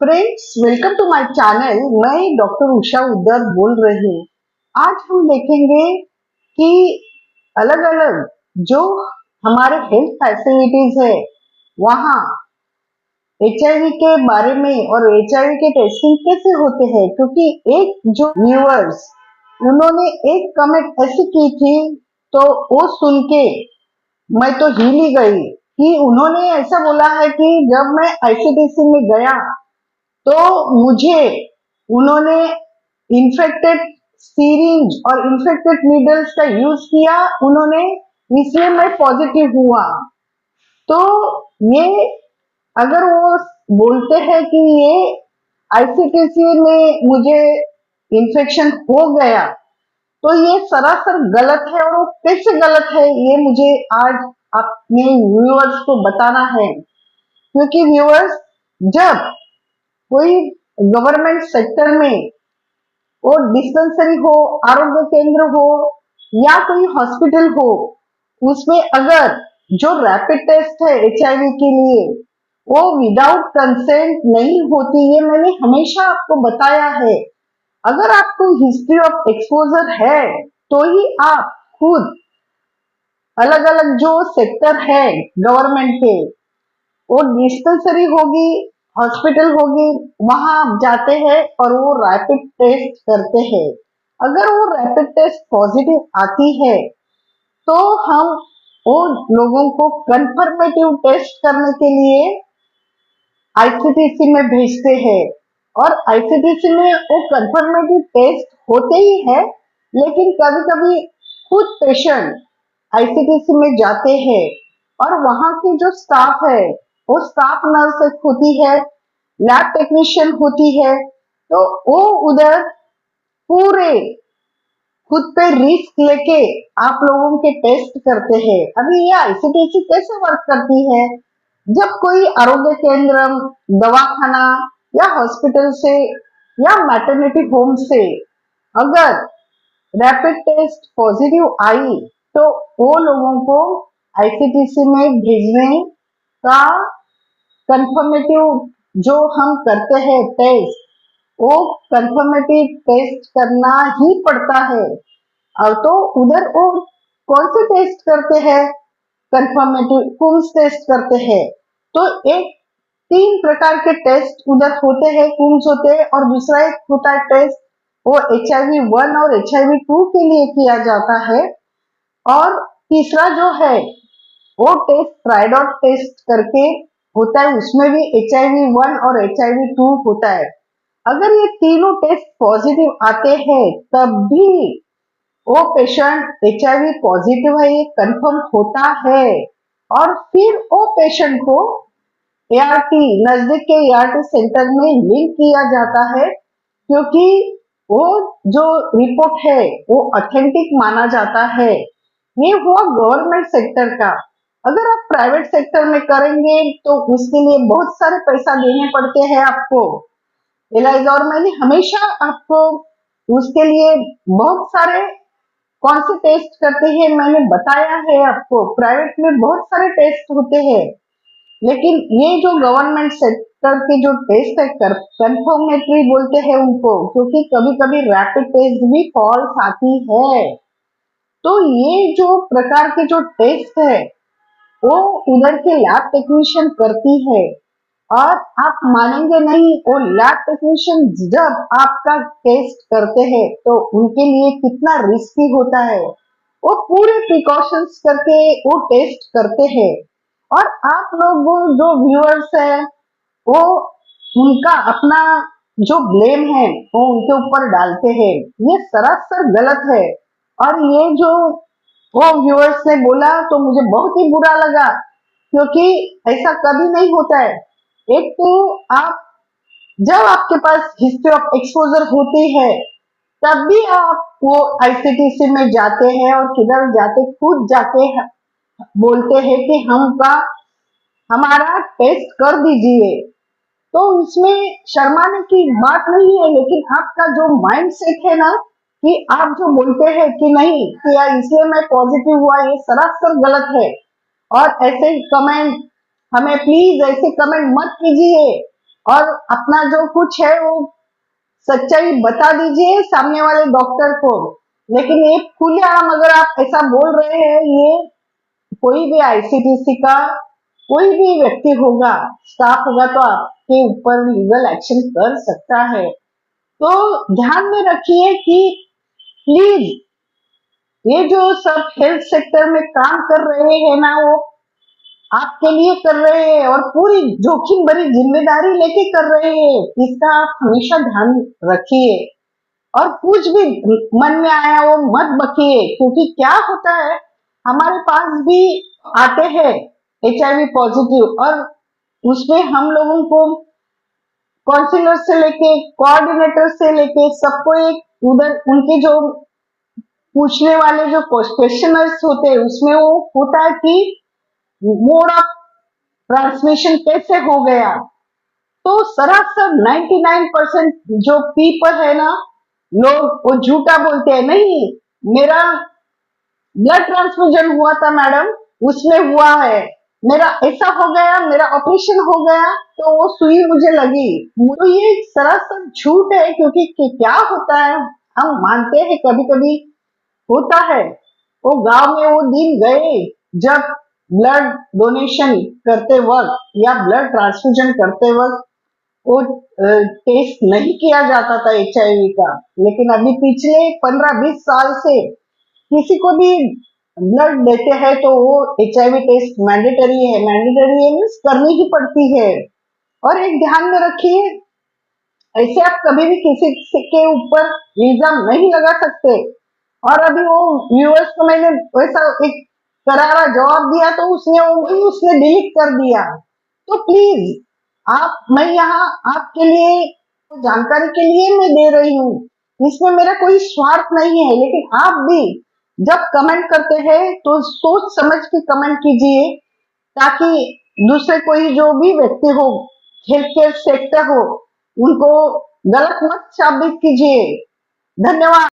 Friends, welcome to my channel. मैं doctor Usha Udar बोल रही हूँ। आज हम देखेंगे कि अलग अलग जो हमारे हेल्थ फैसिलिटीज है वहाँ एचआईवी के बारे में और एचआईवी के टेस्टिंग कैसे होते हैं, क्योंकि एक जो व्यूअर्स उन्होंने एक कमेंट ऐसी की थी, तो वो सुन के मैं तो हिल ही गई कि उन्होंने ऐसा बोला है कि जब मैं आईसीटीसी में गया तो मुझे उन्होंने इन्फेक्टेड सीरिंज और इन्फेक्टेड नीडल्स का यूज किया उन्होंने, इसलिए मैं पॉजिटिव हुआ। तो ये अगर वो बोलते हैं कि ये आईसीटीसी में मुझे इन्फेक्शन हो गया, तो ये सरासर गलत है। और वो कैसे गलत है ये मुझे आज अपने व्यूअर्स को बताना है, क्योंकि व्यूअर्स, जब कोई गवर्नमेंट सेक्टर में वो डिस्पेंसरी हो, आरोग्य केंद्र हो या कोई हॉस्पिटल हो, उसमें अगर जो रैपिड टेस्ट है एचआईवी के लिए वो विदाउट कंसेंट नहीं होती, ये मैंने हमेशा आपको बताया है। अगर आपको हिस्ट्री ऑफ एक्सपोजर है तो ही आप खुद अलग अलग जो सेक्टर है गवर्नमेंट के, वो डिस्पेंसरी होगी, हॉस्पिटल होगी, वहां आप जाते हैं और वो रैपिड टेस्ट करते हैं। अगर वो रैपिड टेस्ट पॉजिटिव आती है तो हम वो लोगों को कंफर्मेटिव टेस्ट करने के लिए आईसीटीसी में भेजते हैं। और आईसीटीसी में वो कंफर्मेटिव टेस्ट होते ही है, लेकिन कभी कभी खुद पेशेंट आईसीटीसी में जाते हैं और वहां की जो स्टाफ है वो स्टाफ नर्स होती है, लैब टेक्नीशियन होती है, तो वो उधर पूरे खुद पे रिस्क लेके आप लोगों के टेस्ट करते हैं। अभी ये आईसीटीसी कैसे वर्क करती है? जब कोई आरोग्य केंद्र, दवाखाना या हॉस्पिटल से या मैटरनिटी होम से अगर रैपिड टेस्ट पॉजिटिव आई, तो वो लोगों को आईसीटीसी में भेजने का कंफर्मेटिव जो हम करते हैं टेस्ट, वो कंफर्मेटिव टेस्ट करना ही पड़ता है। और तो उधर वो कौन से टेस्ट करते हैं? कंफर्मेटिव कुम्स टेस्ट करते हैं। तो एक तीन प्रकार के टेस्ट उधर होते हैं, कुम्स होते हैं, और दूसरा एक होता है टेस्ट, वो HIV-1 और HIV-2 के लिए किया जाता है। और तीसरा जो है वो टेस्ट ट्राइडॉट टेस्ट करके होता है, उसमें भी HIV-1 और HIV-2 होता है। अगर ये तीनों टेस्ट पॉजिटिव आते हैं तब भी वो पेशेंट एचआईवी पॉजिटिव है ये कंफर्म होता है। और फिर वो पेशेंट को एआरटी, नजदीक के एआरटी सेंटर में लिंक किया जाता है, क्योंकि वो जो रिपोर्ट है वो ऑथेंटिक माना जाता है। ये हुआ गवर्नमेंट सेक्टर का। अगर आप प्राइवेट सेक्टर में करेंगे तो उसके लिए बहुत सारे पैसा देने पड़ते हैं आपको। इलाज, और मैंने हमेशा आपको उसके लिए बहुत सारे कौन से टेस्ट करते हैं मैंने बताया है आपको। प्राइवेट में बहुत सारे टेस्ट होते हैं, लेकिन ये जो गवर्नमेंट सेक्टर के जो टेस्ट है कंफर्मेटरी बोलते हैं उनको, क्योंकि कभी कभी रैपिड टेस्ट भी फॉल्स आती है। तो ये जो प्रकार के जो टेस्ट है वो उधर के लैब टेक्नीशियन करती है। और आप मानेंगे नहीं, वो लैब टेक्नीशियन जब आपका टेस्ट करते हैं तो उनके लिए कितना रिस्की होता है। वो पूरे प्रिकॉशंस करके वो टेस्ट करते हैं। और आप लोग जो व्यूअर्स है वो उनका अपना जो ब्लेम है वो उनके ऊपर डालते हैं, ये सरासर गलत है। और ये जो वो व्यूअर्स ने बोला तो मुझे बहुत ही बुरा लगा, क्योंकि ऐसा कभी नहीं होता है। एक तो आप जब आपके पास हिस्ट्री ऑफ एक्सपोजर होती है तब भी आप वो आईसीटीसी में जाते हैं और किधर जाते खुद जाके बोलते हैं कि हमारा टेस्ट कर दीजिए। तो इसमें शर्माने की बात नहीं है, लेकिन आपका जो माइंड सेट है ना, कि आप जो बोलते हैं कि नहीं किया इसलिए मैं पॉजिटिव हुआ, ये सरासर गलत है। और ऐसे कमेंट हमें प्लीज ऐसे कमेंट मत कीजिए। और अपना जो कुछ है वो सच्चाई बता दीजिए सामने वाले डॉक्टर को। लेकिन ये खुलेआम अगर आप ऐसा बोल रहे हैं, ये कोई भी आईसीटीसी का कोई भी व्यक्ति होगा, स्टाफ होगा, तो आपके ऊपर लीगल एक्शन कर सकता है। तो ध्यान में रखिए कि प्लीज ये जो सब हेल्थ सेक्टर में काम कर रहे हैं ना, वो आपके लिए कर रहे हैं और पूरी जोखिम भरी जिम्मेदारी लेके कर रहे हैं। इसका आप हमेशा ध्यान रखिए और कुछ भी मन में आया वो मत बकिए, क्योंकि क्या होता है, हमारे पास भी आते हैं एचआईवी पॉजिटिव, और उसमें हम लोगों को काउंसलर से लेके कोऑर्डिनेटर से लेके सबको एक उधर उनके जो पूछने वाले जो क्वेश्चनर्स होते हैं उसमें वो होता है कि मोड ऑफ ट्रांसमिशन कैसे हो गया। तो सरासर 99% जो पीपल है ना, लोग वो झूठा बोलते हैं, नहीं मेरा ब्लड ट्रांसफ्यूजन हुआ था मैडम, उसमें हुआ है, मेरा ऐसा हो गया, मेरा ऑपरेशन हो गया तो वो सुई मुझे लगी। तो ये सरासर झूठ है, क्योंकि क्या होता है, हम मानते हैं कभी कभी होता है, वो गांव में वो दिन गए जब ब्लड डोनेशन करते वक्त या ब्लड ट्रांसफ्यूजन करते वक्त वो टेस्ट नहीं किया जाता था एचआईवी का। लेकिन अभी पिछले 15-20 साल से किसी को भी ब्लड देते हैं तो वो एचआईवी टेस्ट मैंडेटरी है। मैंडेटरी है मीन्स करनी ही पड़ती है। और एक ध्यान में रखिए, ऐसे आप कभी भी किसी के ऊपर इल्जाम नहीं लगा सकते। और अभी वो व्यूअर्स को मैंने वैसा एक करारा जवाब दिया तो उसने डिलीट कर दिया। तो प्लीज आप, मैं यहाँ आपके लिए जानकारी के लिए मैं दे रही हूँ, इसमें मेरा कोई स्वार्थ नहीं है। लेकिन आप भी जब कमेंट करते हैं तो सोच समझ के कमेंट कीजिए, ताकि दूसरे कोई जो भी व्यक्ति हो, हेल्थ केयर सेक्टर हो, उनको गलत मत साबित कीजिए। धन्यवाद।